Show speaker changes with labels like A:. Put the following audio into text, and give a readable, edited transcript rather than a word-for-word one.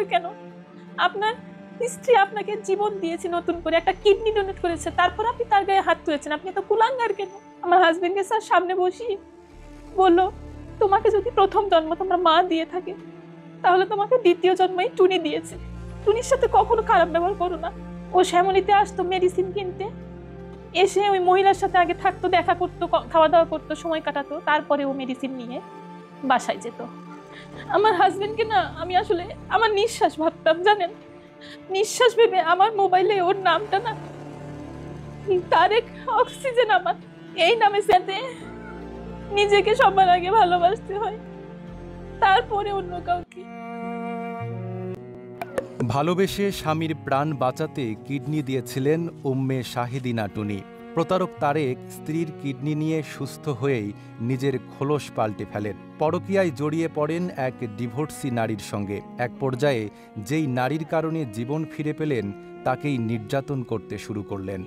A: কুলাঙ্গার কেন? আপনার স্ত্রী আপনাকে জীবন দিয়েছে, নতুন করে একটা কিডনি ডোনেট করেছে, তারপর আপনি তার গায়ে হাত তুলেছেন। আপনি তো কুলাঙ্গার কেন? আমার হাজবেন্ডকে স্যার সামনে বসিয়ে বললো, তোমাকে যদি প্রথম জন্ম তোমার মা দিয়ে থাকে, তাহলে তোমাকে দ্বিতীয় জন্মই টুনি দিয়েছে। টুনির সাথে কখনো খারাপ ব্যবহার করো না। ও শ্যামলীতে আসতো মেডিসিন কিনতে, এসে ওই মহিলার সাথে আগে থাকতো, দেখা করতো, খাওয়া দাওয়া করতো, সময় কাটাতো, তারপরে ও মেডিসিন নিয়ে বাসায় যেত। আমার হাজবেন্ডকে না আমি আসলে আমার নিঃশ্বাস ভাবতাম, জানেন? নিঃশ্বাস ভেবে আমার মোবাইলে ওর নামটা না তারেক অক্সিজেন আমার এই নামে সাথে নিজেকে সবার আগে ভালোবাসতে হয়, তারপরে অন্য কাউকে।
B: ভালোবেসে স্বামীর প্রাণ বাঁচাতে কিডনি দিয়েছিলেন উম্মে শাহিদিনা টুনি। প্রতারক তারেক স্ত্রীর কিডনি নিয়ে সুস্থ হয়েই নিজের খোলস পাল্টে ফেলেন। পরকীয়ায় জড়িয়ে পড়েন এক ডিভোর্সি নারীর সঙ্গে। এক পর্যায়ে যেই নারীর কারণে জীবন ফিরে পেলেন, তাকেই নির্যাতন করতে শুরু করলেন।